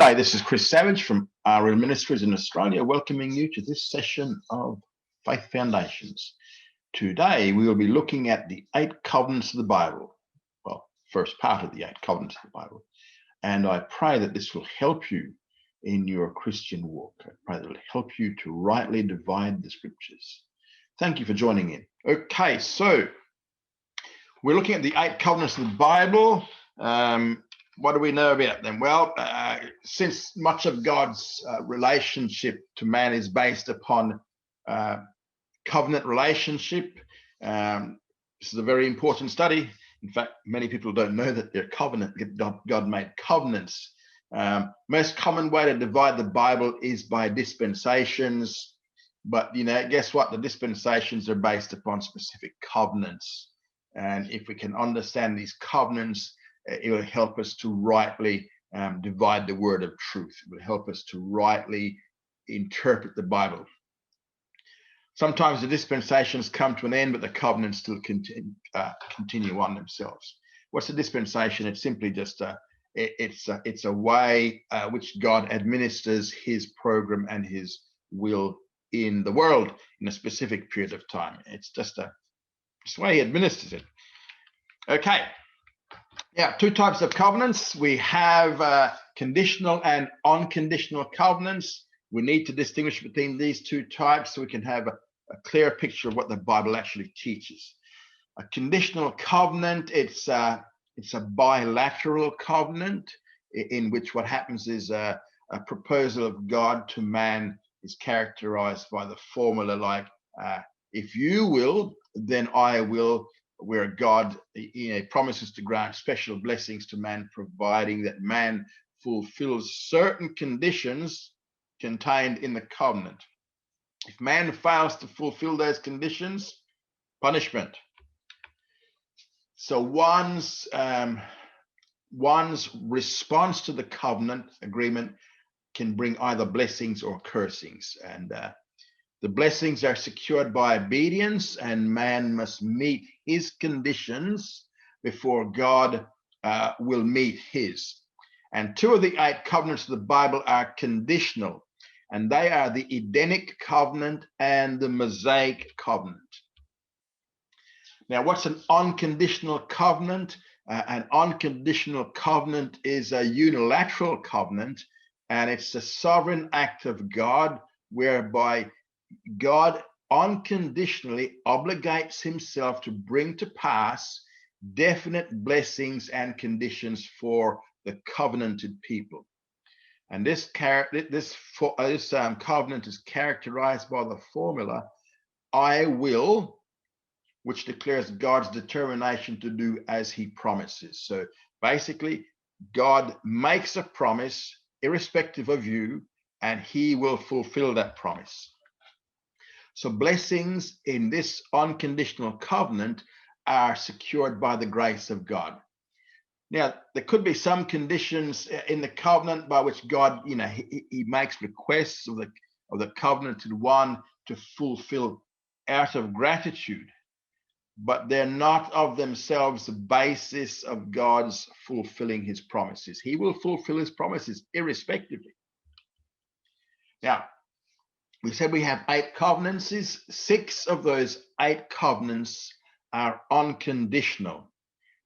Hi, this is Chris Savage from RL Ministries in Australia, welcoming you to this session of Faith Foundations. Today, we will be looking at the 8 covenants of the Bible. Well, first part of the 8 covenants of the Bible. And I pray that this will help you in your Christian walk. I pray that it will help you to rightly divide the scriptures. Thank you for joining in. Okay, so we're looking at the 8 covenants of the Bible. What do we know about them? Well, since much of God's relationship to man is based upon covenant relationship, this is a very important study. In fact, many people don't know that they're covenant. God made covenants. Most common way to divide the Bible is by dispensations. But, guess what? The dispensations are based upon specific covenants. And if we can understand these covenants, it will help us to rightly divide the word of truth. It will help us to rightly interpret the Bible. Sometimes the dispensations come to an end, but the covenants still continue on themselves. What's a dispensation? It's simply just it's a way which God administers His program and His will in the world in a specific period of time. It's just the way He administers it. Okay. Yeah, 2 types of covenants. We have conditional and unconditional covenants. We need to distinguish between these 2 types so we can have a clear picture of what the Bible actually teaches. A conditional covenant, it's a bilateral covenant in which what happens is a proposal of God to man is characterized by the formula like, if you will, then I will, where God promises to grant special blessings to man, providing that man fulfills certain conditions contained in the covenant. If man fails to fulfill those conditions, punishment. So one's response to the covenant agreement can bring either blessings or cursings. And the blessings are secured by obedience, and man must meet his conditions before God will meet his. And 2 of the 8 covenants of the Bible are conditional, and they are the Edenic covenant and the Mosaic covenant. Now, what's an unconditional covenant? An unconditional covenant is a unilateral covenant, and it's a sovereign act of God whereby God unconditionally obligates himself to bring to pass definite blessings and conditions for the covenanted people. And this covenant is characterized by the formula, I will, which declares God's determination to do as he promises. So basically, God makes a promise irrespective of you, and he will fulfill that promise. So blessings in this unconditional covenant are secured by the grace of God. Now, there could be some conditions in the covenant by which God, he makes requests of the covenanted one to fulfill out of gratitude, but they're not of themselves the basis of God's fulfilling his promises. He will fulfill his promises irrespectively. Now, we said we have 8 covenants. 6 of those 8 covenants are unconditional.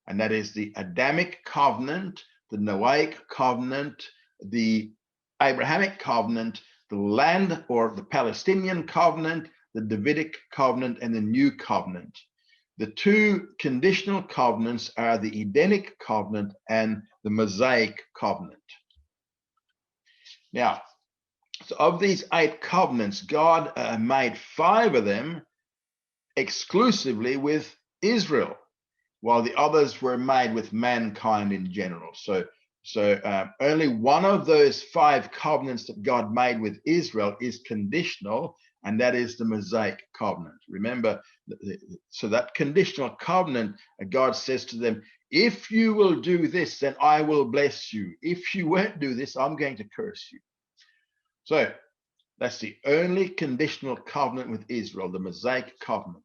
And that is the Adamic covenant, the Noahic covenant, the Abrahamic covenant, the land or the Palestinian covenant, the Davidic covenant, and the New covenant. The 2 conditional covenants are the Edenic covenant and the Mosaic covenant. Now, so of these 8 covenants, God made 5 of them exclusively with Israel, while the others were made with mankind in general. So only one of those 5 covenants that God made with Israel is conditional, and that is the Mosaic covenant. Remember, so that conditional covenant, God says to them, if you will do this, then I will bless you. If you won't do this, I'm going to curse you. So that's the only conditional covenant with Israel, the Mosaic covenant.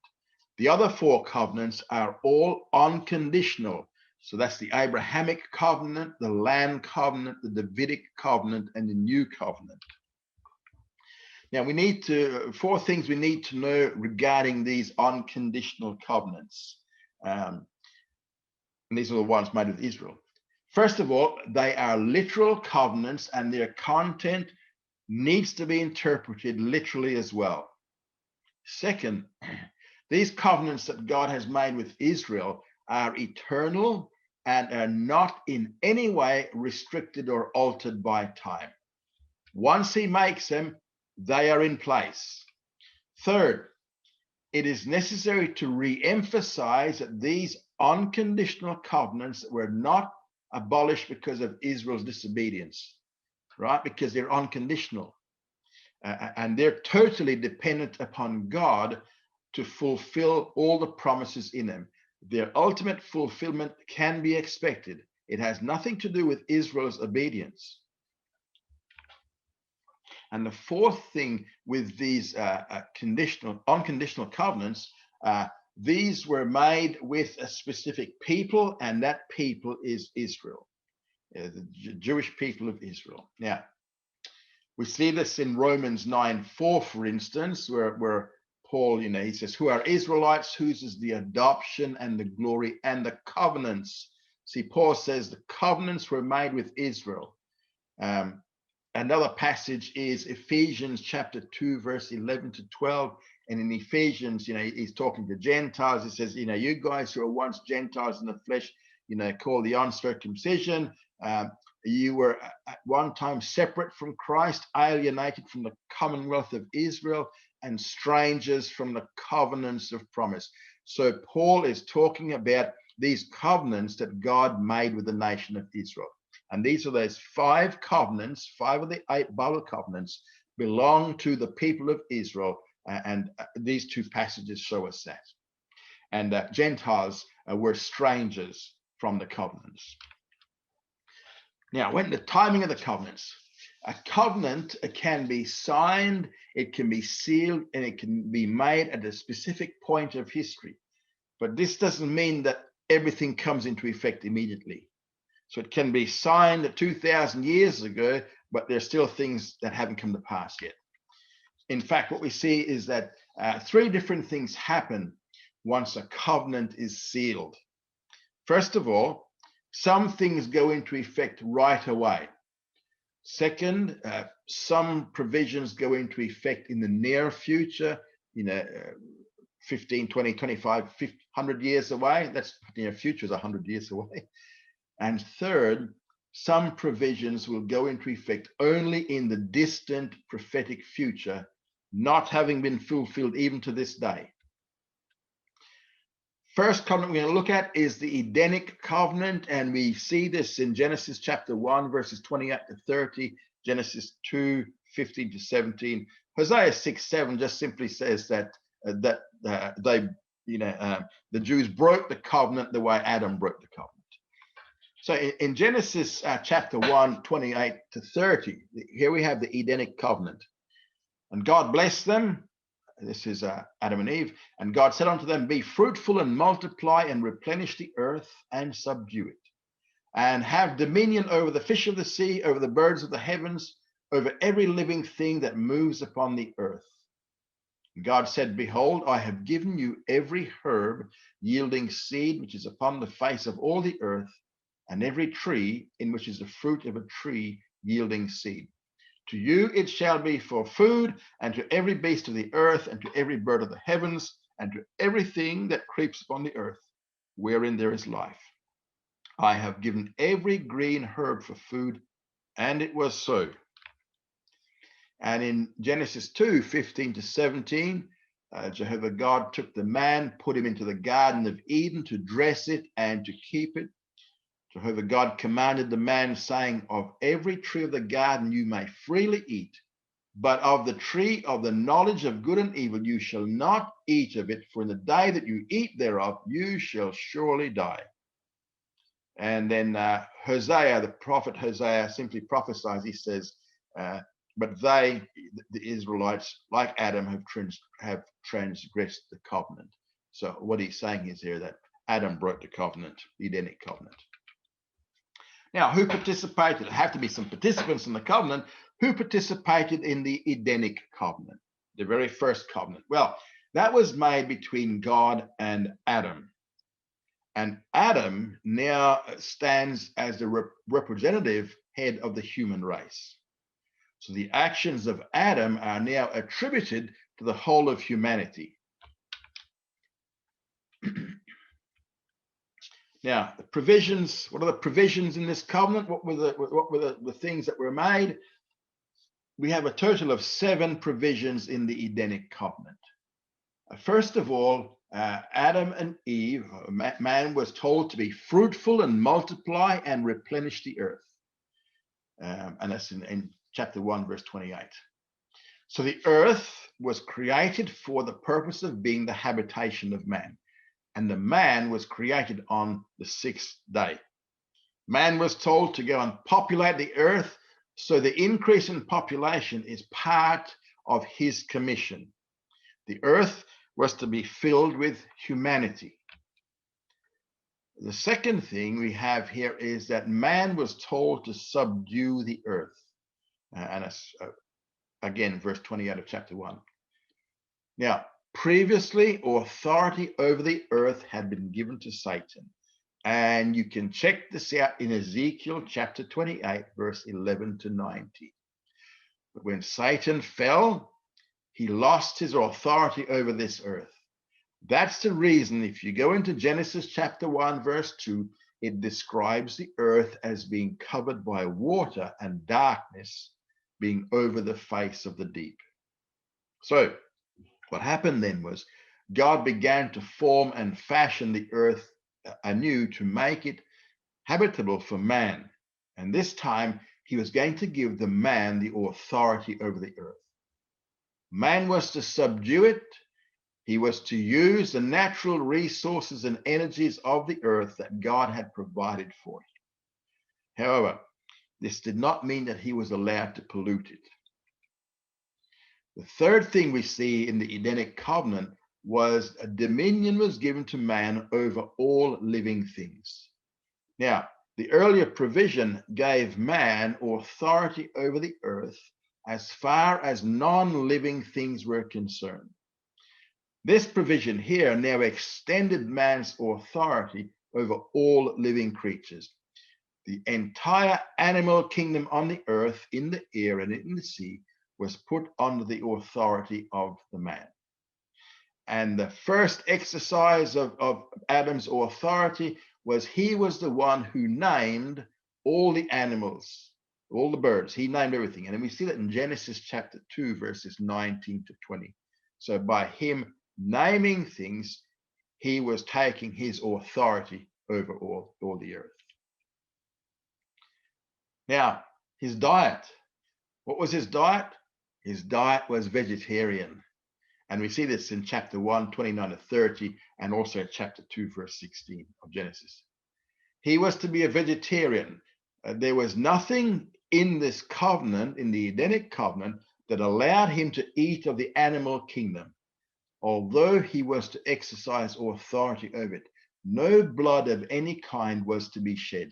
The other 4 covenants are all unconditional. So that's the Abrahamic covenant, the land covenant, the Davidic covenant, and the new covenant. Now we need to, 4 things we need to know regarding these unconditional covenants. And these are the ones made with Israel. First of all, they are literal covenants, and their content needs to be interpreted literally as well. Second, these covenants that God has made with Israel are eternal and are not in any way restricted or altered by time. Once he makes them, they are in place. Third, it is necessary to re-emphasize that these unconditional covenants were not abolished because of Israel's disobedience, right? Because they're unconditional. And they're totally dependent upon God to fulfill all the promises in them. Their ultimate fulfillment can be expected. It has nothing to do with Israel's obedience. And the 4th thing with these unconditional covenants, these were made with a specific people, and that people is Israel, the Jewish people of Israel. Now, we see this in Romans 9:4, for instance, where Paul, he says, who are Israelites, whose is the adoption and the glory and the covenants. See, Paul says the covenants were made with Israel. Another passage is Ephesians chapter 2, verse 11 to 12. And in Ephesians, he's talking to Gentiles. He says, you guys who were once Gentiles in the flesh, called the uncircumcision, you were at one time separate from Christ, alienated from the commonwealth of Israel, and strangers from the covenants of promise. So Paul is talking about these covenants that God made with the nation of Israel. And these are those 5 covenants, 5 of the 8 Bible covenants belong to the people of Israel. And these 2 passages show us that. And Gentiles were strangers from the covenants. Now, when the timing of the covenants, a covenant can be signed, it can be sealed, and it can be made at a specific point of history. But this doesn't mean that everything comes into effect immediately. So it can be signed 2,000 years ago, but there's still things that haven't come to pass yet. In fact, what we see is that 3 different things happen once a covenant is sealed. First of all, some things go into effect right away. Second, some provisions go into effect in the near future, 15, 20, 25, 100 years away. That's near future is 100 years away. And third, some provisions will go into effect only in the distant prophetic future, not having been fulfilled even to this day. First covenant we're going to look at is the Edenic covenant, and we see this in Genesis chapter 1, verses 28 to 30, Genesis 2, 15 to 17. Hosea 6:7 just simply says that the Jews broke the covenant the way Adam broke the covenant. So in Genesis chapter 1, 28 to 30, here we have the Edenic covenant. And God blessed them. This is Adam and Eve. And God said unto them, be fruitful and multiply and replenish the earth and subdue it. And have dominion over the fish of the sea, over the birds of the heavens, over every living thing that moves upon the earth. And God said, behold, I have given you every herb yielding seed, which is upon the face of all the earth, and every tree in which is the fruit of a tree yielding seed. To you it shall be for food, and to every beast of the earth, and to every bird of the heavens, and to everything that creeps upon the earth, wherein there is life. I have given every green herb for food, and it was so. And in Genesis 2, 15 to 17, Jehovah God took the man, put him into the Garden of Eden to dress it and to keep it. Jehovah God commanded the man, saying, of every tree of the garden you may freely eat, but of the tree of the knowledge of good and evil you shall not eat of it, for in the day that you eat thereof you shall surely die. And then Hosea, the prophet Hosea, simply prophesies. He says, but they, the Israelites, like Adam, have transgressed the covenant. So what he's saying is here that Adam broke the covenant, the Edenic covenant. Now, who participated? There have to be some participants in the covenant. Who participated in the Edenic covenant, the very first covenant? Well, that was made between God and Adam. And Adam now stands as the representative head of the human race. So the actions of Adam are now attributed to the whole of humanity. Now, the provisions, what are the provisions in this covenant? What were the things that were made? We have a total of 7 provisions in the Edenic covenant. First of all, Adam and Eve, man was told to be fruitful and multiply and replenish the earth. And that's in chapter 1, verse 28. So the earth was created for the purpose of being the habitation of man. And the man was created on the 6th day. Man was told to go and populate the earth. So the increase in population is part of his commission. The earth was to be filled with humanity. The second thing we have here is that man was told to subdue the earth. And it's, again, verse 28 of chapter 1. Now, previously, authority over the earth had been given to Satan. And you can check this out in Ezekiel chapter 28, verse 11 to 90. But when Satan fell, he lost his authority over this earth. That's the reason, if you go into Genesis chapter 1, verse 2, it describes the earth as being covered by water and darkness being over the face of the deep. So what happened then was God began to form and fashion the earth anew to make it habitable for man. And this time he was going to give the man the authority over the earth. Man was to subdue it. He was to use the natural resources and energies of the earth that God had provided for it. However, this did not mean that he was allowed to pollute it. The third thing we see in the Edenic covenant was a dominion was given to man over all living things. Now, the earlier provision gave man authority over the earth as far as non-living things were concerned. This provision here now extended man's authority over all living creatures. The entire animal kingdom on the earth, in the air, and in the sea was put under the authority of the man. And the first exercise of Adam's authority was he was the one who named all the animals, all the birds. He named everything. And then we see that in Genesis chapter 2, verses 19 to 20. So by him naming things, he was taking his authority over all the earth. Now, his diet. What was his diet? His diet was vegetarian. And we see this in chapter 1, 29 to 30, and also chapter 2, verse 16 of Genesis. He was to be a vegetarian. There was nothing in this covenant, in the Edenic covenant, that allowed him to eat of the animal kingdom. Although he was to exercise authority over it, no blood of any kind was to be shed.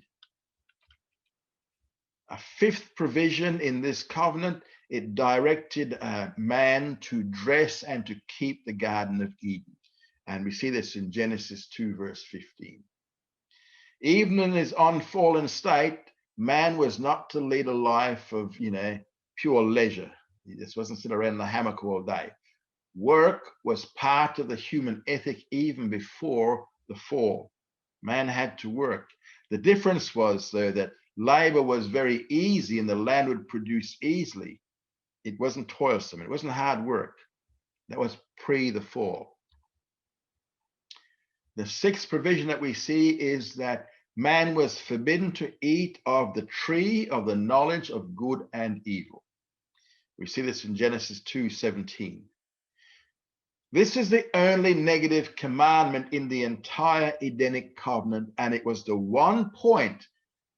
A fifth provision in this covenant, it directed man to dress and to keep the Garden of Eden. And we see this in Genesis 2, verse 15. Even in his unfallen state, man was not to lead a life of, pure leisure. He just wasn't sitting around in the hammock all day. Work was part of the human ethic even before the fall. Man had to work. The difference was, though, that labor was very easy and the land would produce easily. It wasn't toilsome. It wasn't hard work. That was pre the fall. The sixth provision that we see is that man was forbidden to eat of the tree of the knowledge of good and evil. We see this in Genesis 2:17. This is the only negative commandment in the entire Edenic covenant, and it was the one point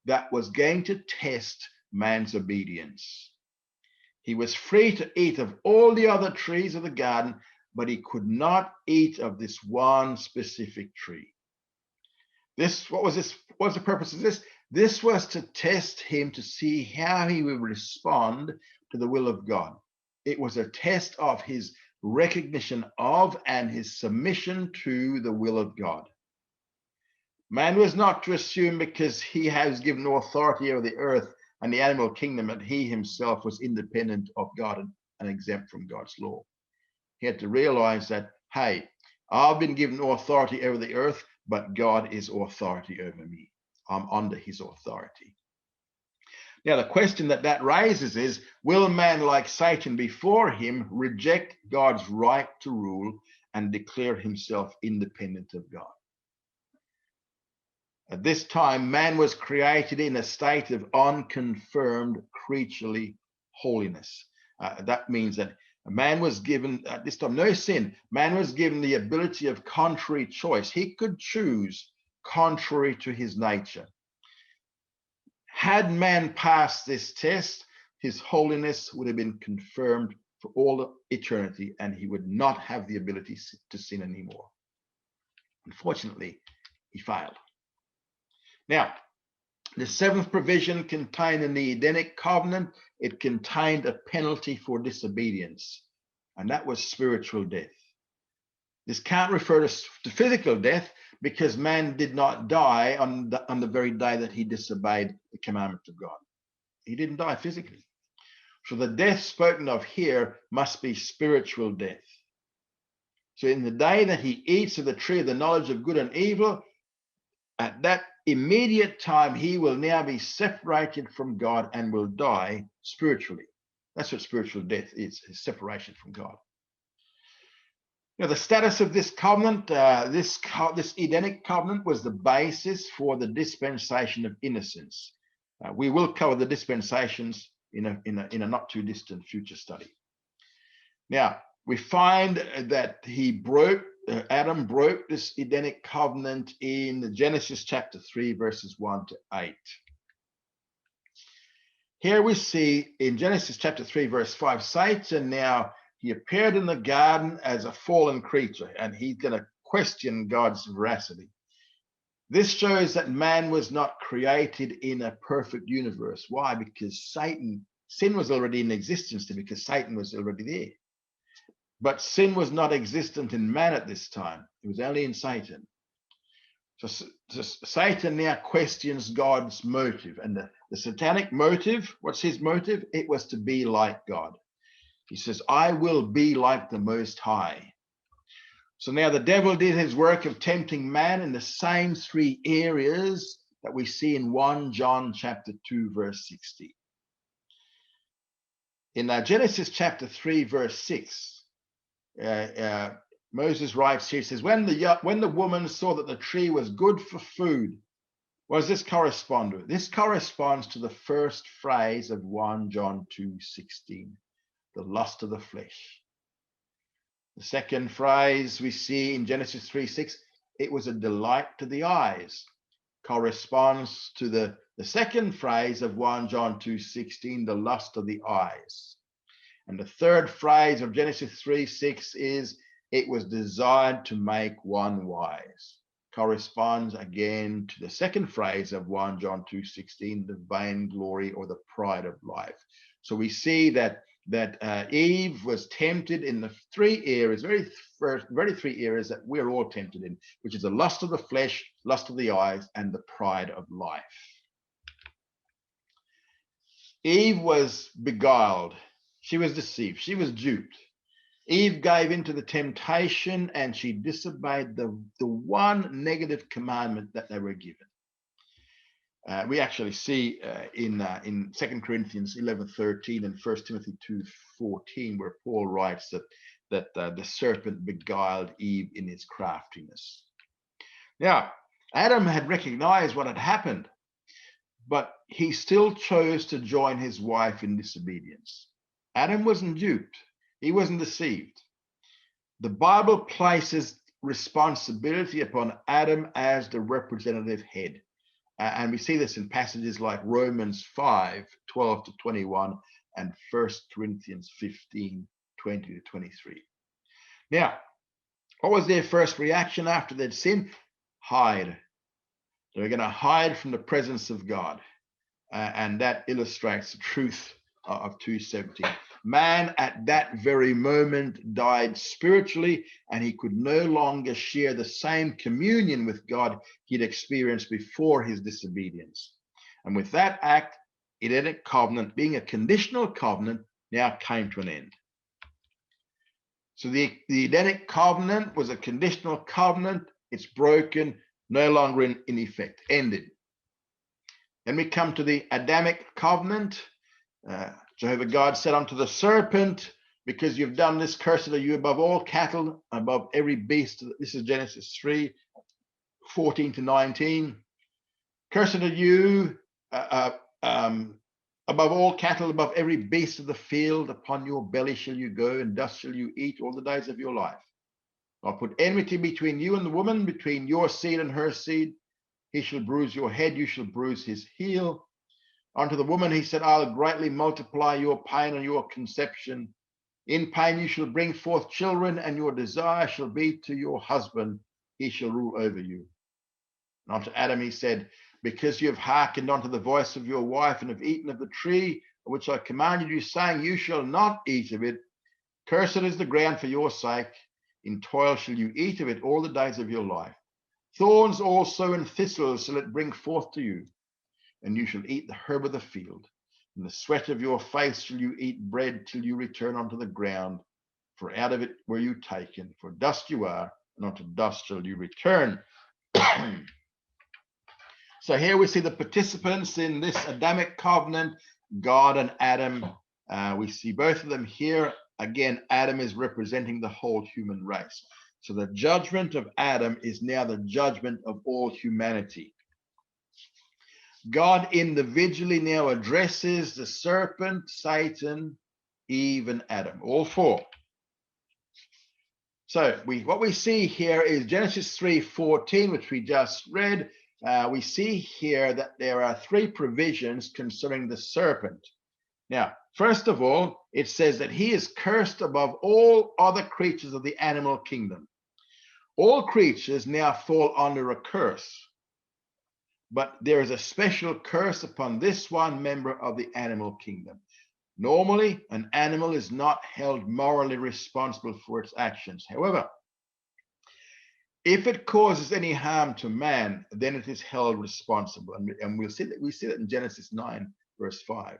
that was going to test man's obedience. He was free to eat of all the other trees of the garden, but he could not eat of this one specific tree. What was the purpose of this? This was to test him to see how he would respond to the will of God. It was a test of his recognition of and his submission to the will of God. Man was not to assume because he has given authority over the earth and the animal kingdom that he himself was independent of God and exempt from God's law. He had to realize that, hey, I've been given authority over the earth, but God is authority over me. I'm under his authority. Now, the question that raises is, will a man like Satan before him reject God's right to rule and declare himself independent of God? At this time, man was created in a state of unconfirmed creaturely holiness. That means that man was given, at this time, no sin. Man was given the ability of contrary choice. He could choose contrary to his nature. Had man passed this test, his holiness would have been confirmed for all eternity, and he would not have the ability to sin anymore. Unfortunately, he failed. Now, the seventh provision contained in the Edenic covenant, it contained a penalty for disobedience, and that was spiritual death. This can't refer to physical death because man did not die on the very day that he disobeyed the commandment of God. He didn't die physically. So the death spoken of here must be spiritual death. So in the day that he eats of the tree of the knowledge of good and evil, at that immediate time, he will now be separated from God and will die spiritually. That's what spiritual death is separation from God. Now, the status of this covenant, this Edenic covenant was the basis for the dispensation of innocence. We will cover the dispensations in a not too distant future study. Now, we find that Adam broke this Edenic covenant in Genesis chapter 3, verses 1 to 8. Here we see in Genesis chapter 3, verse 5, Satan now, he appeared in the garden as a fallen creature, and he's going to question God's veracity. This shows that man was not created in a perfect universe. Why? Because sin was already in existence, because Satan was already there. But sin was not existent in man at this time. It was only in Satan. So Satan now questions God's motive. And the satanic motive, what's his motive? It was to be like God. He says, I will be like the Most High. So now the devil did his work of tempting man in the same three areas that we see in 1 John chapter 2, verse 16. In Genesis chapter 3, verse 6, Moses writes here, he says, when the woman saw that the tree was good for food, what does this correspond with? This corresponds to the first phrase of 1 John 2:16, the lust of the flesh. The second phrase we see in Genesis 3:6, it was a delight to the eyes, corresponds to the second phrase of 1 John 2:16, the lust of the eyes. And the third phrase of Genesis 3:6 is, it was desired to make one wise. Corresponds again to the second phrase of 1 John 2:16, the vainglory or the pride of life. So we see that Eve was tempted in the three areas, very three areas that we're all tempted in, which is the lust of the flesh, lust of the eyes, and the pride of life. Eve was beguiled. She was deceived. She was duped. Eve gave into the temptation and she disobeyed the one negative commandment that they were given. We actually see in 2 Corinthians 11:13 and 1 Timothy 2:14 where Paul writes that the serpent beguiled Eve in his craftiness. Now, Adam had recognized what had happened, but he still chose to join his wife in disobedience. Adam wasn't duped. He wasn't deceived. The Bible places responsibility upon Adam as the representative head. And we see this in passages like Romans 5:12 to 21 and 1 Corinthians 15:20 to 23. Now, what was their first reaction after they'd sinned? Hide. So we're going to hide from the presence of God. And that illustrates the truth of 2:17. Man at that very moment died spiritually, and he could no longer share the same communion with God he'd experienced before his disobedience. And with that act, Edenic covenant, being a conditional covenant, now came to an end. So the Edenic covenant was a conditional covenant. It's broken, no longer in effect, ended. Then we come to the Adamic covenant. Jehovah God said unto the serpent, because you've done this, cursed are you above all cattle, above every beast. This is Genesis 3:14-19. Cursed are you above all cattle, above every beast of the field. Upon your belly shall you go, and dust shall you eat all the days of your life. I'll put enmity between you and the woman, between your seed and her seed. He shall bruise your head, you shall bruise his heel. Unto the woman he said, I'll greatly multiply your pain and your conception. In pain you shall bring forth children, and your desire shall be to your husband. He shall rule over you. And unto Adam he said, because you have hearkened unto the voice of your wife, and have eaten of the tree of which I commanded you, saying, you shall not eat of it. Cursed is the ground for your sake. In toil shall you eat of it all the days of your life. Thorns also and thistles shall it bring forth to you, and you shall eat the herb of the field. In the sweat of your face shall you eat bread till you return unto the ground, for out of it were you taken. For dust you are, and unto dust shall you return. So here we see the participants in this Adamic covenant, God and Adam. We see both of them here. Again, Adam is representing the whole human race. So the judgment of Adam is now the judgment of all humanity. God individually now addresses the serpent, Satan, Eve, and Adam, all four. So what we see here is Genesis 3:14, which we just read. We see here that there are three provisions concerning the serpent. Now, first of all, it says that he is cursed above all other creatures of the animal kingdom. All creatures now fall under a curse, but there is a special curse upon this one member of the animal kingdom. Normally, an animal is not held morally responsible for its actions. However, if it causes any harm to man, then it is held responsible. And we see that in Genesis 9:5.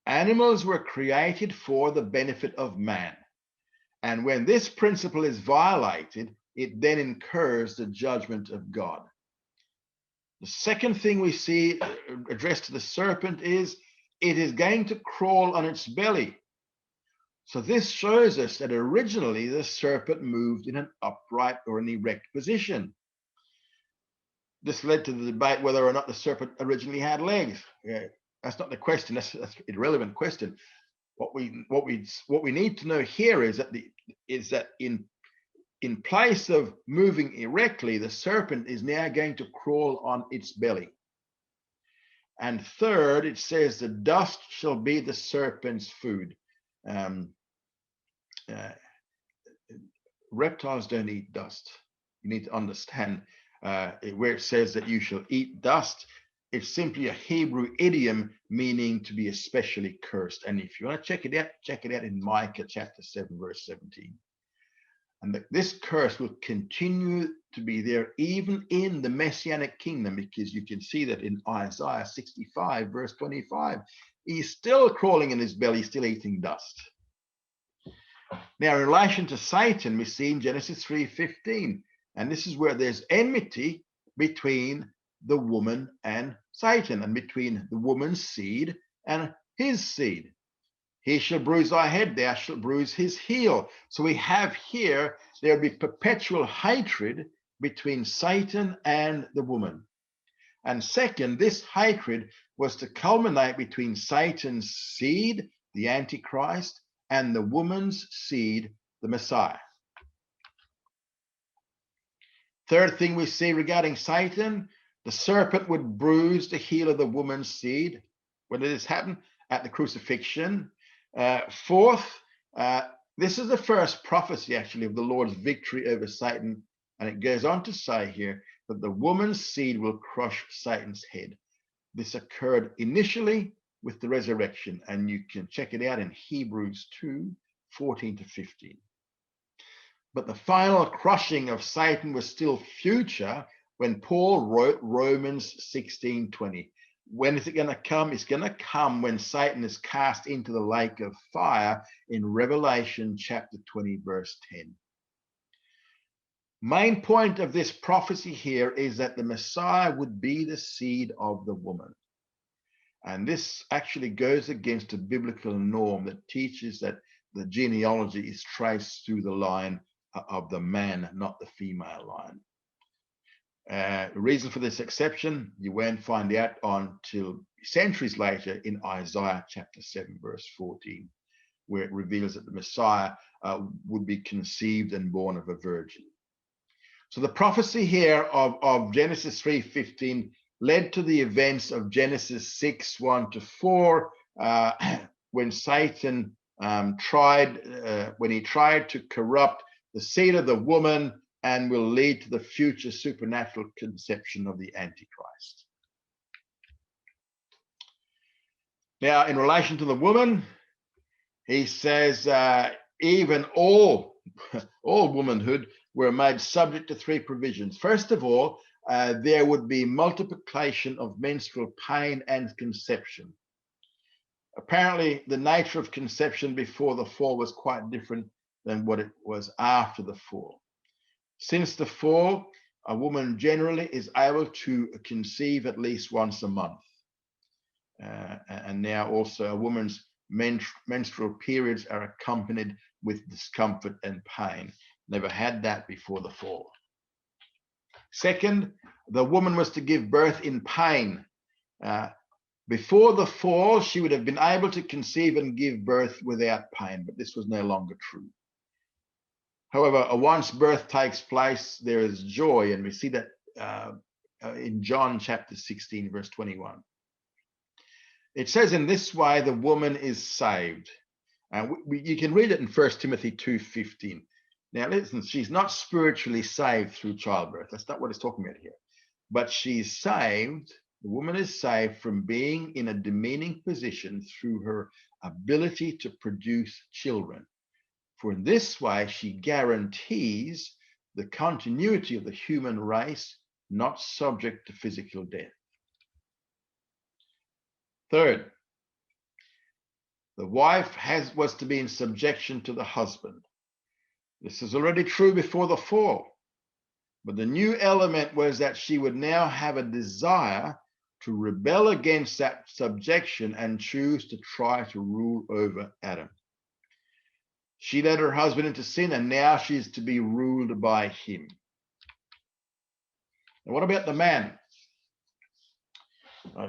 Animals were created for the benefit of man. And when this principle is violated, it then incurs the judgment of God. The second thing we see addressed to the serpent is it is going to crawl on its belly. So this shows us that originally the serpent moved in an upright or an erect position. This led to the debate whether or not the serpent originally had legs. That's not the question. That's an irrelevant question. What we need to know here is that in place of moving erectly, the serpent is now going to crawl on its belly. And third, it says the dust shall be the serpent's food. Reptiles don't eat dust. You need to understand where it says that you shall eat dust. It's simply a Hebrew idiom meaning to be especially cursed. And if you want to check it out in Micah chapter 7:17. And this curse will continue to be there even in the Messianic kingdom, because you can see that in Isaiah 65:25. He's still crawling in his belly, still eating dust. Now, in relation to Satan, we see in Genesis 3:15, and this is where there's enmity between the woman and Satan, and between the woman's seed and his seed. He shall bruise thy head, thou shalt bruise his heel. So we have here, there'll be perpetual hatred between Satan and the woman. And second, this hatred was to culminate between Satan's seed, the Antichrist, and the woman's seed, the Messiah. Third thing we see regarding Satan, the serpent would bruise the heel of the woman's seed. When did this happen? At the crucifixion. Fourth, this is the first prophecy actually of the Lord's victory over Satan. And it goes on to say here that the woman's seed will crush Satan's head. This occurred initially with the resurrection, and you can check it out in Hebrews 2:14-15. But the final crushing of Satan was still future when Paul wrote Romans 16:20. When is it going to come? It's going to come when Satan is cast into the lake of fire in Revelation chapter 20, verse 10. Main point of this prophecy here is that the Messiah would be the seed of the woman. And this actually goes against a biblical norm that teaches that the genealogy is traced through the line of the man, not the female line. The reason for this exception, you won't find out until centuries later in Isaiah chapter 7, verse 14, where it reveals that the Messiah would be conceived and born of a virgin. So the prophecy here of Genesis 3:15 led to the events of Genesis 6:1-4, when Satan tried to corrupt the seed of the woman, and will lead to the future supernatural conception of the Antichrist. Now, in relation to the woman, he says, even all womanhood were made subject to three provisions. First of all, there would be multiplication of menstrual pain and conception. Apparently, the nature of conception before the fall was quite different than what it was after the fall. Since the fall, a woman generally is able to conceive at least once a month. And now also a woman's menstrual periods are accompanied with discomfort and pain. Never had that before the fall. Second, the woman was to give birth in pain. Before the fall, she would have been able to conceive and give birth without pain, but this was no longer true. However, once birth takes place, there is joy, and we see that in John chapter 16, verse 21. It says in this way, the woman is saved. You can read it in 1 Timothy 2:15. Now listen, she's not spiritually saved through childbirth. That's not what it's talking about here. But she's saved, the woman is saved from being in a demeaning position through her ability to produce children. For in this way, she guarantees the continuity of the human race, not subject to physical death. Third, the wife was to be in subjection to the husband. This is already true before the fall. But the new element was that she would now have a desire to rebel against that subjection and choose to try to rule over Adam. She led her husband into sin, and now she's to be ruled by him. And what about the man?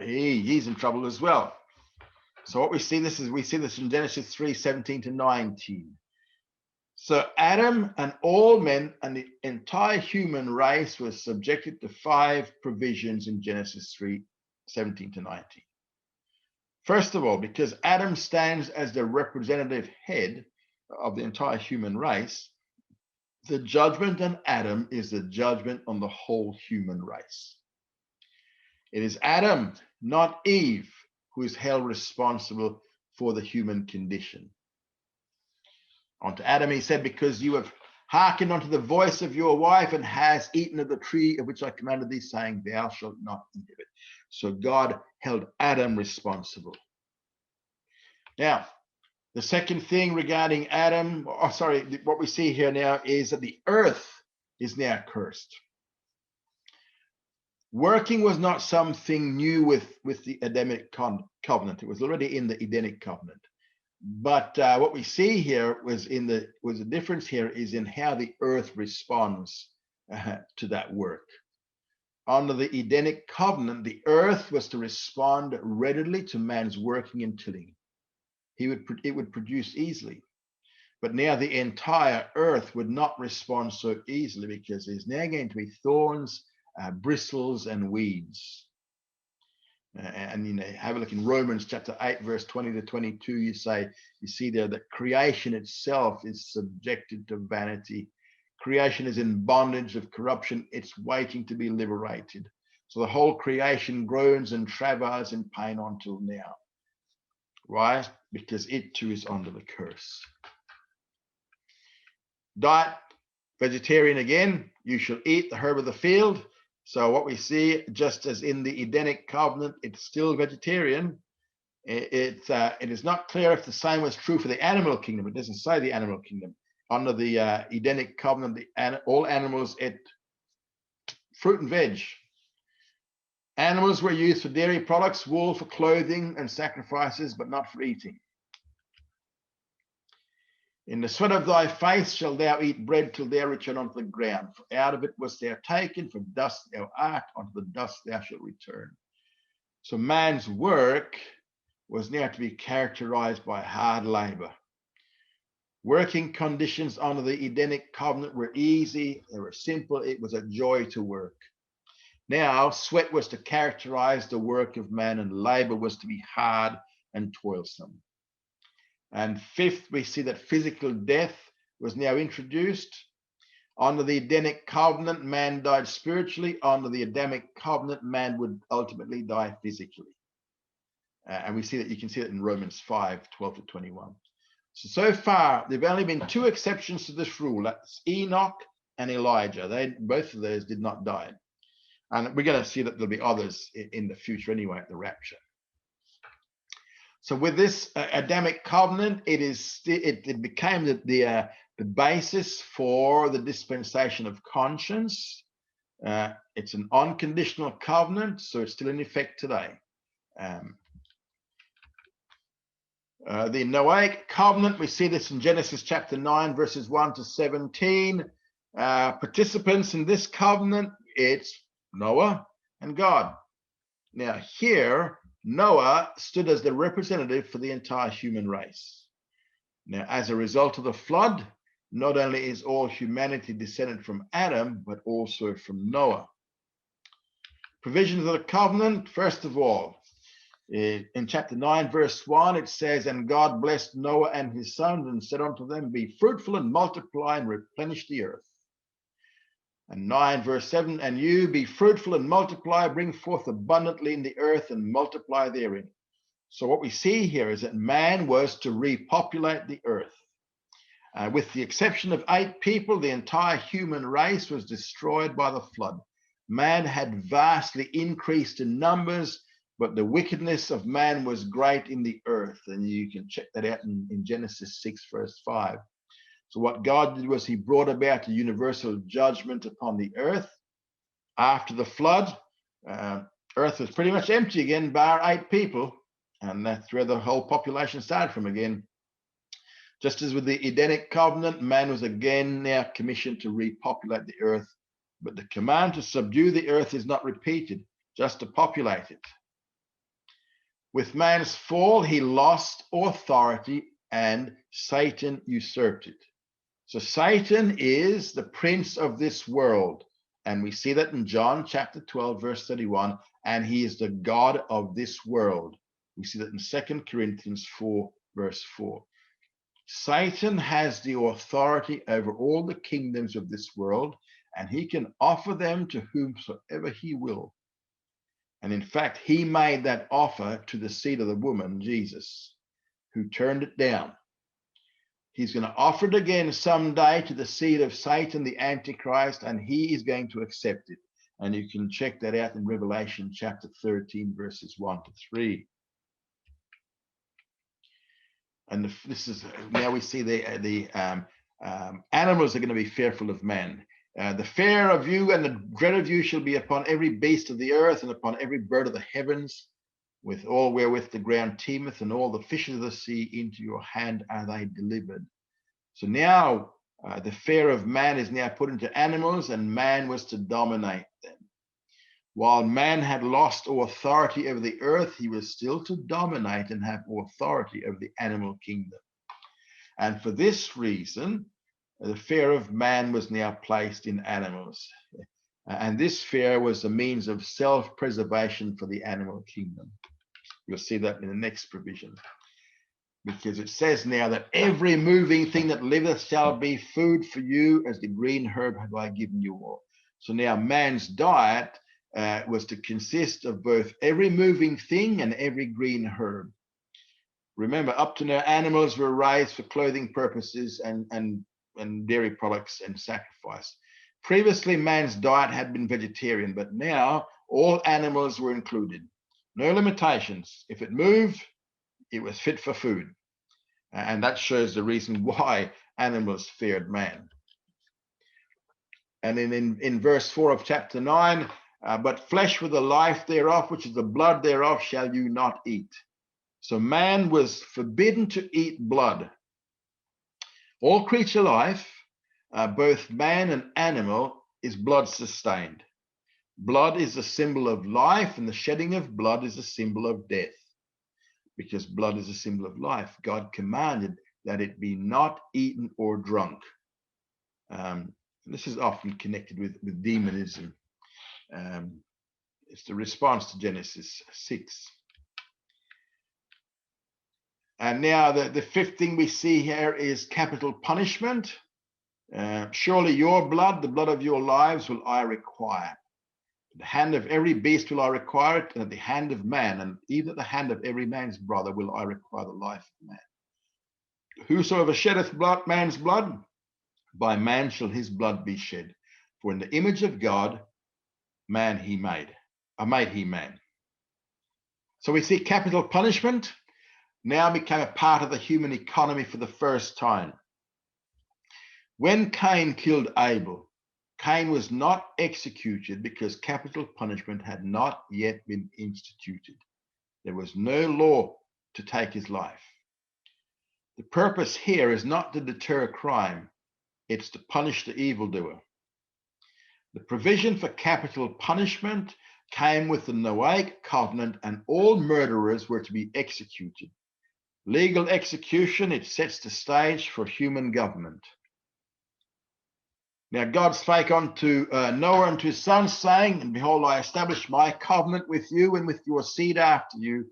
He's in trouble as well. So what we see this in Genesis 3:17-19. So Adam and all men and the entire human race was subjected to 5 provisions in Genesis 3:17-19. First of all, because Adam stands as the representative head of the entire human race, the judgment on Adam is the judgment on the whole human race. It is Adam, not Eve, who is held responsible for the human condition. Unto Adam he said, because you have hearkened unto the voice of your wife and has eaten of the tree of which I commanded thee, saying, thou shalt not eat of it. So God held Adam responsible. Now, the second thing regarding Adam, what we see here now is that the earth is now cursed. Working was not something new with the Adamic covenant. It was already in the Edenic covenant. But what we see here the difference here is in how the earth responds to that work. Under the Edenic covenant, the earth was to respond readily to man's working and tilling. It would produce easily. But now the entire earth would not respond so easily, because there's now going to be thorns, bristles, and weeds. And have a look in Romans chapter 8, verse 20-22. You see there that creation itself is subjected to vanity. Creation is in bondage of corruption. It's waiting to be liberated. So the whole creation groans and travails in pain until now. Why? Because it too is under the curse. Diet, vegetarian again. You shall eat the herb of the field. So what we see, just as in the Edenic covenant, it's still vegetarian. It is not clear if the same was true for the animal kingdom. It doesn't say the animal kingdom. Under the Edenic covenant, all animals ate fruit and veg. Animals were used for dairy products, wool for clothing and sacrifices, but not for eating. In the sweat of thy face shalt thou eat bread till thou return unto the ground. For out of it wast thou taken, for dust thou art, unto the dust thou shalt return. So man's work was now to be characterized by hard labor. Working conditions under the Edenic covenant were easy, they were simple, it was a joy to work. Now, sweat was to characterize the work of man, and labor was to be hard and toilsome. And fifth, we see that physical death was now introduced. Under the Edenic covenant, man died spiritually. Under the Adamic covenant, man would ultimately die physically. And we see that, you can see that in Romans 5:12-21. So far, there have only been two exceptions to this rule. That's Enoch and Elijah. Both of those did not die. And we're going to see that there'll be others in the future anyway at the rapture. So with this Adamic covenant, it became the basis for the dispensation of conscience. It's an unconditional covenant, so it's still in effect today. The Noahic covenant, we see this in Genesis chapter 9, verses 1-17. Participants in this covenant, it's Noah and God. Now here, Noah stood as the representative for the entire human race. Now, as a result of the flood, not only is all humanity descended from Adam, but also from Noah. Provisions of the covenant, first of all, in chapter 9, verse 1, it says, "And God blessed Noah and his sons and said unto them, Be fruitful and multiply and replenish the earth." And 9, verse 7, "And you be fruitful and multiply, bring forth abundantly in the earth and multiply therein." So what we see here is that man was to repopulate the earth. With the exception of 8 people, the entire human race was destroyed by the flood. Man had vastly increased in numbers, but the wickedness of man was great in the earth. And you can check that out in Genesis 6, verse 5. So what God did was he brought about a universal judgment upon the earth. After the flood, earth was pretty much empty again, bar 8 people. And that's where the whole population started from again. Just as with the Edenic covenant, man was again now commissioned to repopulate the earth. But the command to subdue the earth is not repeated, just to populate it. With man's fall, he lost authority and Satan usurped it. So Satan is the prince of this world. And we see that in John chapter 12, verse 31. And he is the God of this world. We see that in 2 Corinthians 4, verse 4. Satan has the authority over all the kingdoms of this world, and he can offer them to whomsoever he will. And in fact, he made that offer to the seed of the woman, Jesus, who turned it down. He's going to offer it again someday to the seed of Satan, the Antichrist, and he is going to accept it. And you can check that out in Revelation chapter 13, verses 1-3. And this is, now we see the animals are going to be fearful of man. The fear of you and the dread of you shall be upon every beast of the earth and upon every bird of the heavens, with all wherewith the ground teemeth, and all the fishes of the sea into your hand are they delivered. So now the fear of man is now put into animals, and man was to dominate them. While man had lost authority over the earth, he was still to dominate and have authority over the animal kingdom. And for this reason, the fear of man was now placed in animals. And this fear was a means of self-preservation for the animal kingdom. You'll see that in the next provision. because it says now that every moving thing that liveth shall be food for you, as the green herb have I given you all. So now man's diet was to consist of both every moving thing and every green herb. Remember, up to now, animals were raised for clothing purposes and dairy products and sacrifice. Previously, man's diet had been vegetarian, but now all animals were included. No limitations. If it moved, it was fit for food. And that shows the reason why animals feared man. And in verse 4 of chapter 9, but flesh with the life thereof, which is the blood thereof, shall you not eat. So man was forbidden to eat blood. All creature life, both man and animal, is blood sustained. Blood is a symbol of life, and the shedding of blood is a symbol of death. Because blood is a symbol of life, God commanded that it be not eaten or drunk. This is often connected with demonism. It's the response to Genesis 6. And now the fifth thing we see here is capital punishment. Surely your blood, the blood of your lives, will I require. The hand of every beast will I require it, and at the hand of man, and even at the hand of every man's brother, will I require the life of man. Whosoever sheddeth blood, man's blood, by man shall his blood be shed. For in the image of God, man he made. Made he man. So we see capital punishment now became a part of the human economy for the first time. When Cain killed Abel, Cain was not executed because capital punishment had not yet been instituted. There was no law to take his life. The purpose here is not to deter crime, it's to punish the evildoer. The provision for capital punishment came with the Noahic Covenant, and all murderers were to be executed. Legal execution, it sets the stage for human government. Now God spake unto Noah and to his sons, saying, and behold, I establish my covenant with you and with your seed after you,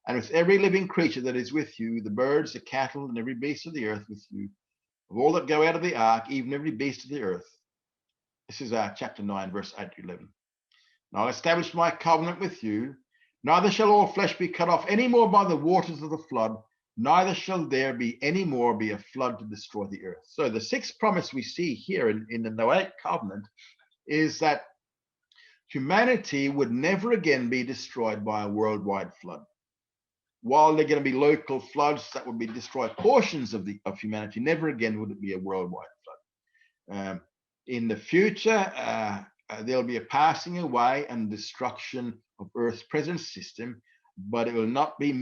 and with every living creature that is with you, the birds, the cattle, and every beast of the earth with you, of all that go out of the ark, even every beast of the earth. This is chapter 9, verse 8 to 11. And I'll establish my covenant with you, neither shall all flesh be cut off any more by the waters of the flood, neither shall there be any more be a flood to destroy the earth. So the sixth promise we see here in the Noahic covenant is that humanity would never again be destroyed by a worldwide flood. While there are going to be local floods that would be destroy portions of humanity, never again would it be a worldwide flood. In the future, there'll be a passing away and destruction of Earth's present system, but it will not be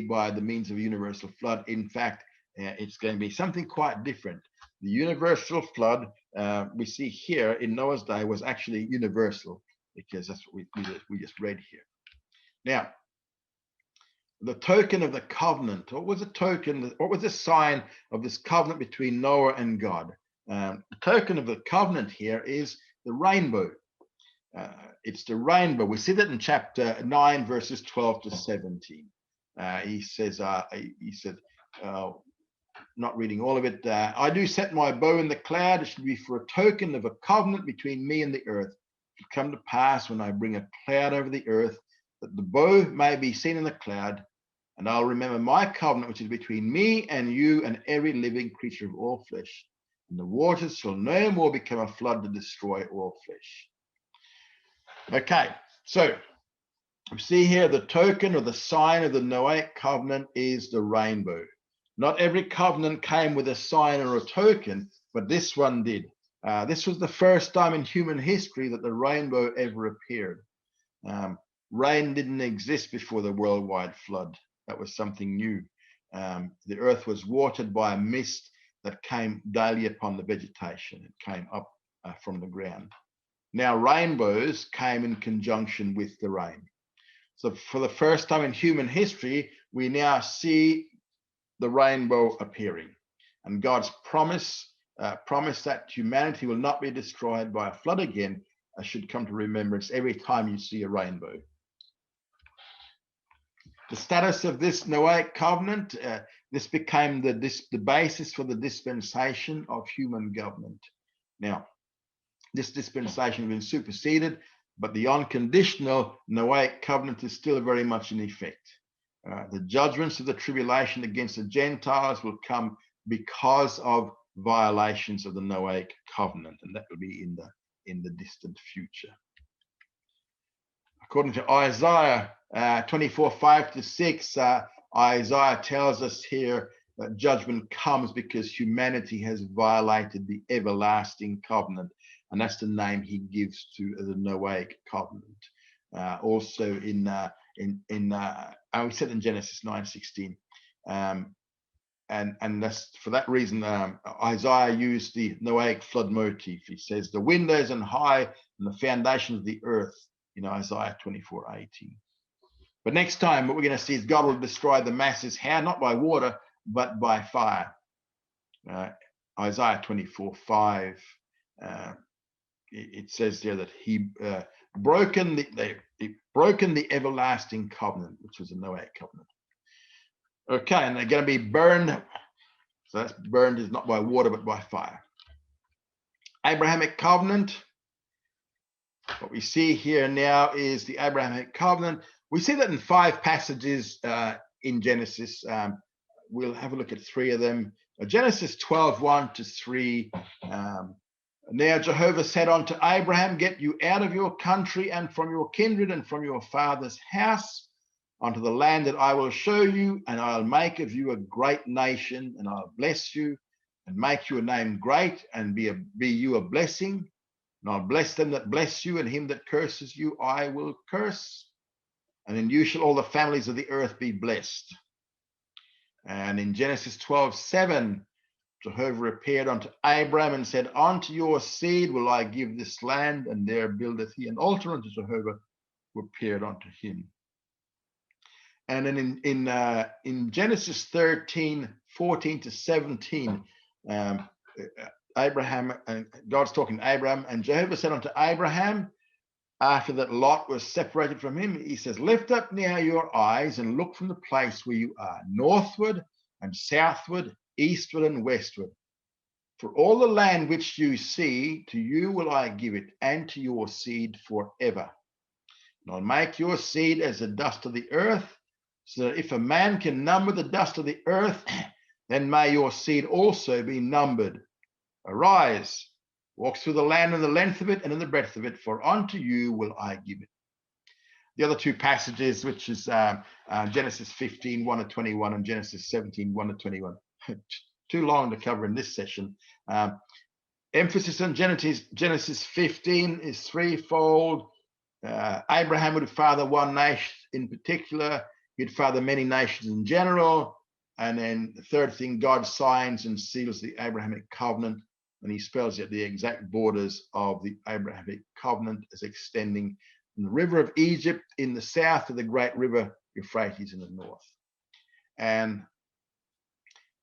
by the means of a universal flood. In fact, it's going to be something quite different. The universal flood we see here in Noah's day was actually universal, because that's what we just read here. Now, the token of the covenant. What was the token? What was the sign of this covenant between Noah and God? The token of the covenant here is the rainbow. It's the rainbow. We see that in chapter 9, verses 12 to 17. He said, not reading all of it, I do set my bow in the cloud. It should be for a token of a covenant between me and the earth. It should come to pass when I bring a cloud over the earth, that the bow may be seen in the cloud, and I'll remember my covenant, which is between me and you and every living creature of all flesh. And the waters shall no more become a flood to destroy all flesh. Okay, so we see here the token or the sign of the Noahic covenant is the rainbow. Not every covenant came with a sign or a token, but this one did. This was the first time in human history that the rainbow ever appeared. Rain didn't exist before the worldwide flood. That was something new. The earth was watered by a mist that came daily upon the vegetation. It came up from the ground. Now rainbows came in conjunction with the rain. So for the first time in human history, we now see the rainbow appearing. And God's promise that humanity will not be destroyed by a flood again should come to remembrance every time you see a rainbow. The status of this Noahic covenant, this became the basis for the dispensation of human government. Now, this dispensation has been superseded, but the unconditional Noahic covenant is still very much in effect. The judgments of the tribulation against the Gentiles will come because of violations of the Noahic covenant, and that will be in the distant future. According to Isaiah 24:5-6, Isaiah tells us here that judgment comes because humanity has violated the everlasting covenant, and that's the name he gives to the Noahic covenant. Also we said in Genesis 9:16, and that's for that reason Isaiah used the Noahic flood motif. He says the windows and high and the foundation of the earth in Isaiah 24:18. But next time, what we're going to see is God will destroy the masses. How? Not by water, but by fire. Isaiah 24:5. It says there that he broken the everlasting covenant, which was a Noahic covenant. Okay, and they're going to be burned. So that's burned is not by water, but by fire. Abrahamic covenant. What we see here now is the Abrahamic covenant. We see that in 5 passages in Genesis. We'll have a look at 3 of them. Genesis 12:1-3. Now Jehovah said unto Abraham, get you out of your country and from your kindred and from your father's house unto the land that I will show you, and I'll make of you a great nation, and I'll bless you and make your name great, and be you a blessing. And I'll bless them that bless you, and him that curses you I will curse. And in you shall all the families of the earth be blessed. And in Genesis 12:7, Jehovah appeared unto Abram and said, unto your seed will I give this land, and there buildeth he an altar unto Jehovah, who appeared unto him. And then in Genesis 13:14-17, Abraham, and God's talking to Abraham, and Jehovah said unto Abraham, after that Lot was separated from him, he says, lift up now your eyes and look from the place where you are, northward and southward, eastward and westward. For all the land which you see, to you will I give it, and to your seed forever. And I'll make your seed as the dust of the earth, so that if a man can number the dust of the earth, then may your seed also be numbered. Arise, walk through the land in the length of it and in the breadth of it, for unto you will I give it. The other 2 passages, which is Genesis 15:1-21 and Genesis 17:1-21. Too long to cover in this session. Emphasis on Genesis 15 is threefold. Abraham would father one nation in particular. He'd father many nations in general. And then the third thing, God signs and seals the Abrahamic covenant, and he spells out the exact borders of the Abrahamic covenant as extending from the river of Egypt in the south to the great river Euphrates in the north. And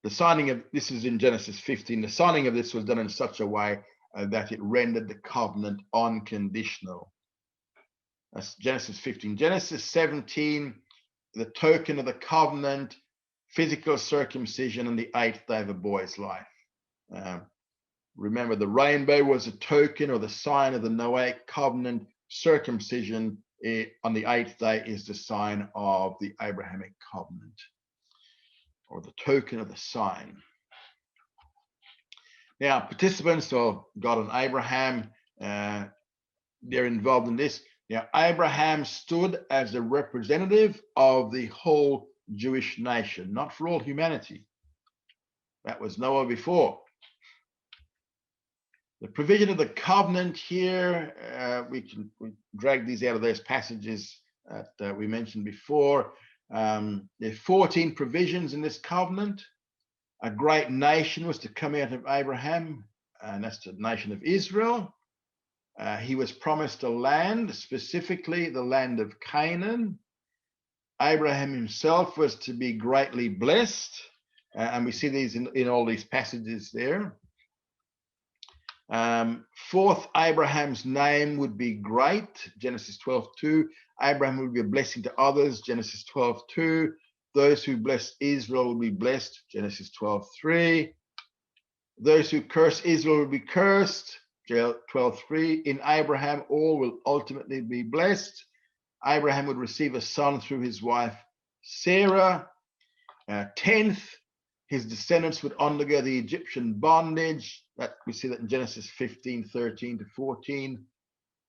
the signing of this is in Genesis 15. The signing of this was done in such a way that it rendered the covenant unconditional. That's Genesis 15. Genesis 17, the token of the covenant, physical circumcision on the 8th day of a boy's life. Remember, the rainbow was a token or the sign of the Noahic covenant. Circumcision on the 8th day is the sign of the Abrahamic covenant, or the token of the sign. Now, participants of God and Abraham, they're involved in this. Now, Abraham stood as a representative of the whole Jewish nation, not for all humanity. That was Noah before. The provision of the covenant here, we drag these out of those passages that we mentioned before. There are 14 provisions in this covenant. A great nation was to come out of Abraham, and that's the nation of Israel. He was promised a land, specifically the land of Canaan. Abraham himself was to be greatly blessed, and we see these in all these passages there. Fourth, Abraham's name would be great, Genesis 12:2. Abraham would be a blessing to others, Genesis 12:2. Those who bless Israel will be blessed, Genesis 12:3. Those who curse Israel will be cursed, 12:3. In Abraham, all will ultimately be blessed. Abraham would receive a son through his wife Sarah. 10th, his descendants would undergo the Egyptian bondage. We see that in Genesis 15:13-14.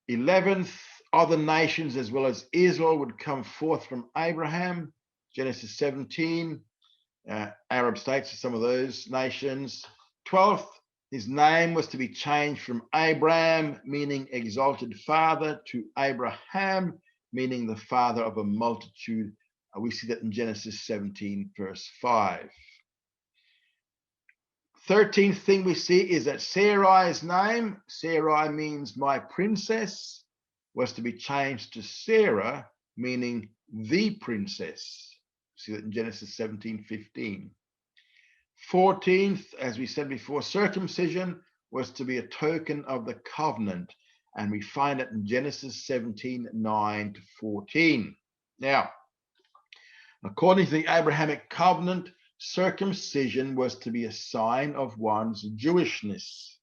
11th, other nations as well as Israel would come forth from Abraham, Genesis 17. Arab states are some of those nations. 12th, his name was to be changed from Abram, meaning exalted father, to Abraham, meaning the father of a multitude. We see that in Genesis 17, verse 5. 13th thing we see is that Sarai's name, Sarai means my princess, was to be changed to Sarah, meaning the princess. See that in Genesis 17:15. 14th, as we said before, circumcision was to be a token of the covenant, and we find it in Genesis 17:9-14. Now, according to the Abrahamic covenant, circumcision was to be a sign of one's Jewishness.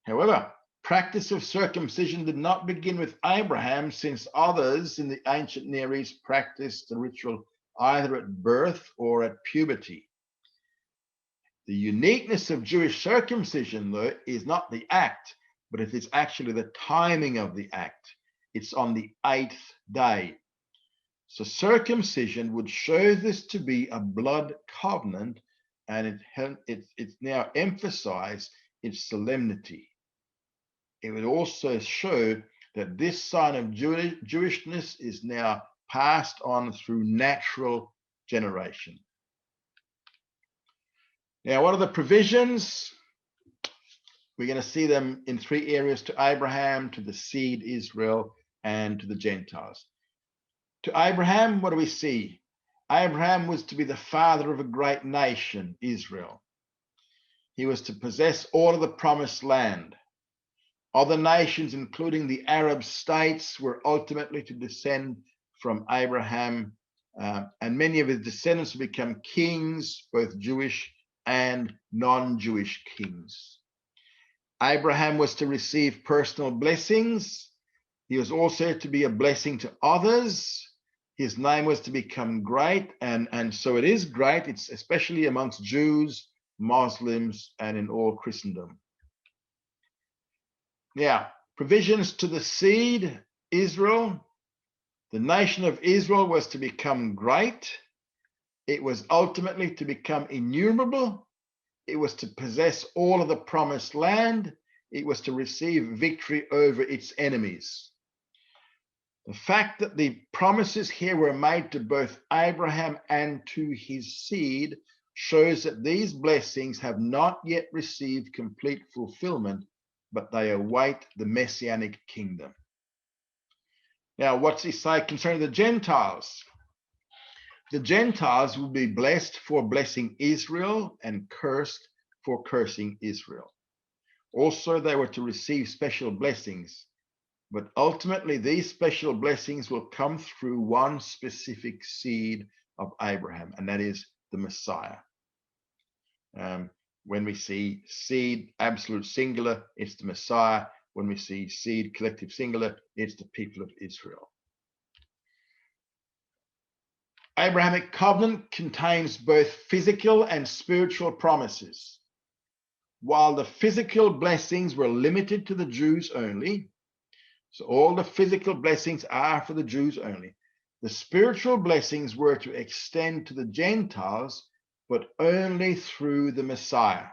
However, practice of circumcision did not begin with Abraham, since others in the ancient Near East practiced the ritual either at birth or at puberty. The uniqueness of Jewish circumcision, though, is not the act, but it is actually the timing of the act. It's on the 8th day. So circumcision would show this to be a blood covenant, and it's now emphasized its solemnity. It would also show that this sign of Jewishness is now passed on through natural generation. Now, what are the provisions? We're going to see them in 3 areas: to Abraham, to the seed Israel, and to the Gentiles. To Abraham, what do we see? Abraham was to be the father of a great nation, Israel. He was to possess all of the promised land. Other nations, including the Arab states, were ultimately to descend from Abraham, and many of his descendants would become kings, both Jewish and non-Jewish kings. Abraham was to receive personal blessings. He was also to be a blessing to others. His name was to become great, and so it is great. It's especially amongst Jews, Muslims, and in all Christendom. Now, provisions to the seed, Israel. The nation of Israel was to become great. It was ultimately to become innumerable. It was to possess all of the promised land. It was to receive victory over its enemies. The fact that the promises here were made to both Abraham and to his seed shows that these blessings have not yet received complete fulfillment, but they await the Messianic kingdom. Now, what's he say concerning the Gentiles? The Gentiles will be blessed for blessing Israel and cursed for cursing Israel. Also, they were to receive special blessings, but ultimately these special blessings will come through one specific seed of Abraham, and that is the Messiah. When we see seed, absolute singular, it's the Messiah. When we see seed, collective singular, it's the people of Israel. Abrahamic covenant contains both physical and spiritual promises. While the physical blessings were limited to the Jews only, so all the physical blessings are for the Jews only, the spiritual blessings were to extend to the Gentiles, but only through the Messiah.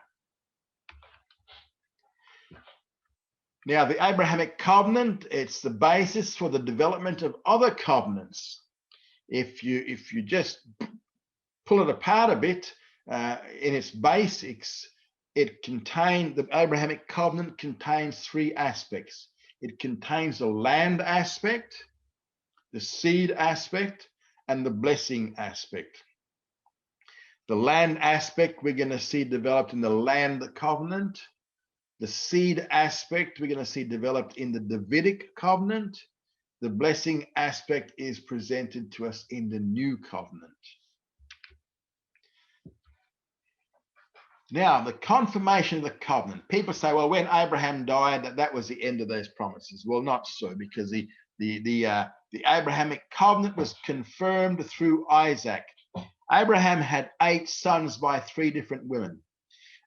Now, the Abrahamic covenant, it's the basis for the development of other covenants. If you just pull it apart a bit, in its basics, the Abrahamic covenant contains 3 aspects. It contains the land aspect, the seed aspect, and the blessing aspect. The land aspect we're going to see developed in the land covenant. The seed aspect we're going to see developed in the Davidic covenant. The blessing aspect is presented to us in the new covenant. Now, the confirmation of the covenant. People say, well, when Abraham died, that was the end of those promises. Well, not so, because the Abrahamic covenant was confirmed through Isaac. Abraham had 8 sons by 3 different women.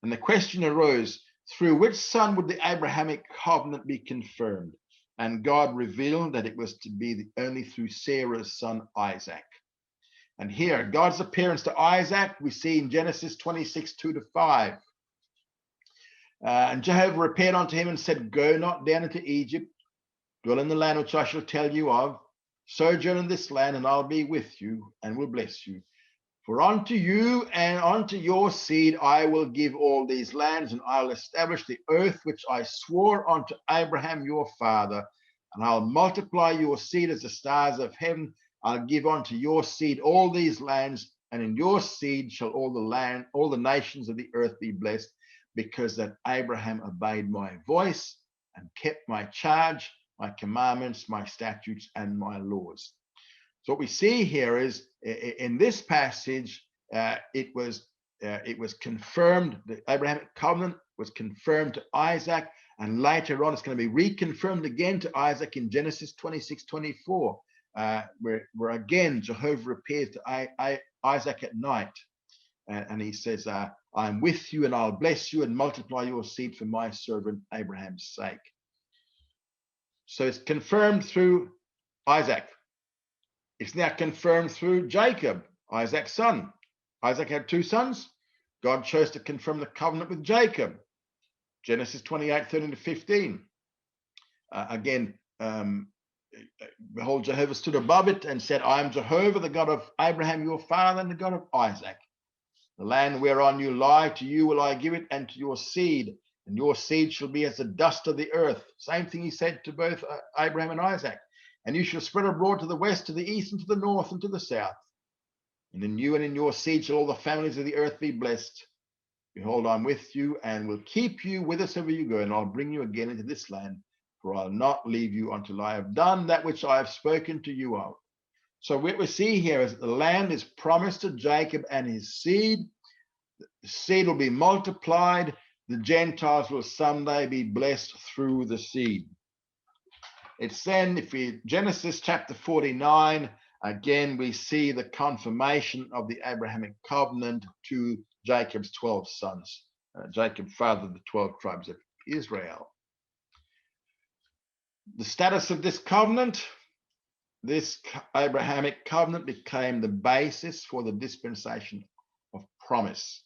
And the question arose, through which son would the Abrahamic covenant be confirmed? And God revealed that it was to be only through Sarah's son Isaac. And here, God's appearance to Isaac, we see in Genesis 26, 2-5. And Jehovah appeared unto him and said, go not down into Egypt, dwell in the land which I shall tell you of. Sojourn in this land, and I'll be with you and will bless you. For unto you and unto your seed I will give all these lands, and I'll establish the earth which I swore unto Abraham your father, and I'll multiply your seed as the stars of heaven. I'll give unto your seed all these lands, and in your seed shall all the nations of the earth be blessed, because that Abraham obeyed my voice and kept my charge, my commandments, my statutes, and my laws. So what we see here is in this passage, it was confirmed. The Abrahamic covenant was confirmed to Isaac, and later on it's going to be reconfirmed again to Isaac in Genesis 26, 24, where again Jehovah appears to Isaac at night, and he says, I'm with you, and I'll bless you and multiply your seed for my servant Abraham's sake. So it's confirmed through Isaac. It's now confirmed through Jacob, Isaac's son. Isaac had 2 sons. God chose to confirm the covenant with Jacob. Genesis 28, 13-15. Again, behold, Jehovah stood above it and said, I am Jehovah, the God of Abraham your father, and the God of Isaac. The land whereon you lie, to you will I give it, and to your seed, and your seed shall be as the dust of the earth. Same thing he said to both Abraham and Isaac. And you shall spread abroad to the west, to the east, and to the north, and to the south. And in you and in your seed shall all the families of the earth be blessed. Behold, I'm with you, and will keep you whithersoever you go, and I'll bring you again into this land, for I'll not leave you until I have done that which I have spoken to you of. So what we see here is that the land is promised to Jacob and his seed. The seed will be multiplied. The Gentiles will someday be blessed through the seed. It's then, if we Genesis chapter 49, again, we see the confirmation of the Abrahamic covenant to Jacob's 12 sons. Jacob fathered the 12 tribes of Israel. The status of this covenant, this Abrahamic covenant became the basis for the dispensation of promise.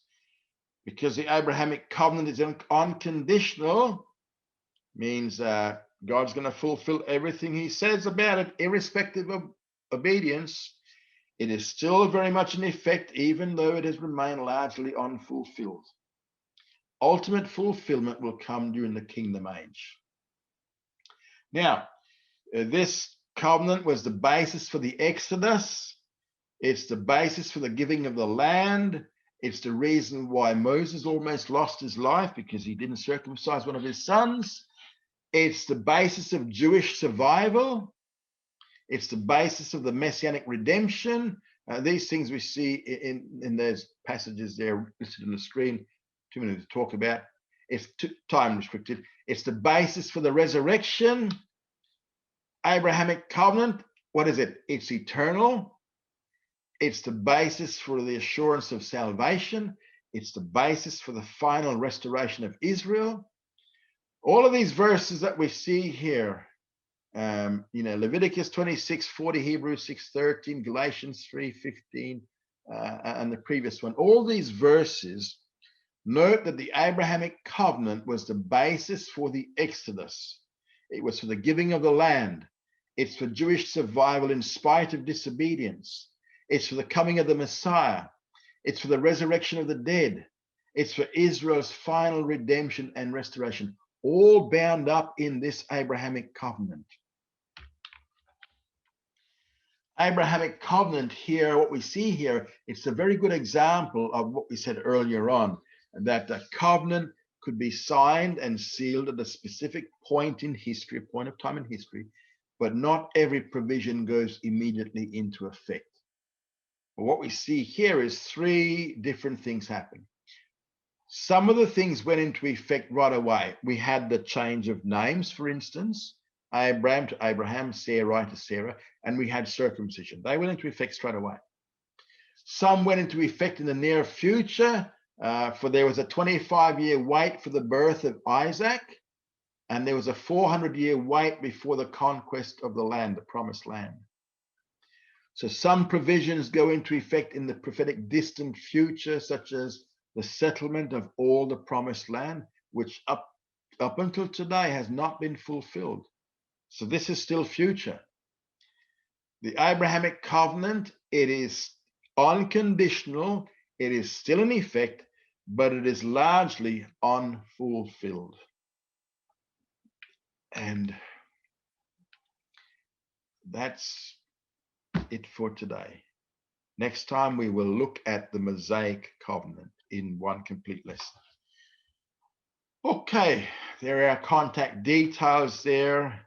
Because the Abrahamic covenant is unconditional, means God's going to fulfill everything he says about it, irrespective of obedience. It is still very much in effect, even though it has remained largely unfulfilled. Ultimate fulfillment will come during the kingdom age. Now, this covenant was the basis for the Exodus. It's the basis for the giving of the land. It's the reason why Moses almost lost his life, because he didn't circumcise one of his sons. It's the basis of Jewish survival. It's the basis of the Messianic redemption. These things we see in those passages there listed on the screen. 2 minutes to talk about. It's time restricted. It's the basis for the resurrection. Abrahamic covenant, what is it? It's eternal. It's the basis for the assurance of salvation. It's the basis for the final restoration of Israel. All of these verses that we see here, Leviticus 26:40, Hebrews 6:13, Galatians 3:15, and the previous one, all these verses note that the Abrahamic covenant was the basis for the Exodus. It was for the giving of the land. It's for Jewish survival in spite of disobedience. It's for the coming of the Messiah. It's for the resurrection of the dead. It's for Israel's final redemption and restoration, all bound up in this Abrahamic covenant. Abrahamic covenant here, what we see here, it's a very good example of what we said earlier on, that the covenant could be signed and sealed at a specific point in history, a point of time in history, but not every provision goes immediately into effect. But what we see here is three different things happen. Some of the things went into effect right away. We had the change of names, for instance, Abraham to Abraham, Sarai to Sarah, and we had circumcision. They went into effect straight away. Some went into effect in the near future, for there was a 25-year wait for the birth of Isaac, and there was a 400-year wait before the conquest of the land, the promised land. So some provisions go into effect in the prophetic distant future, such as the settlement of all the promised land, which up until today has not been fulfilled. So this is still future. The Abrahamic covenant, it is unconditional, it is still in effect, but it is largely unfulfilled. And that's it for today. Next time we will look at the Mosaic covenant in one complete lesson. Okay, there are our contact details there.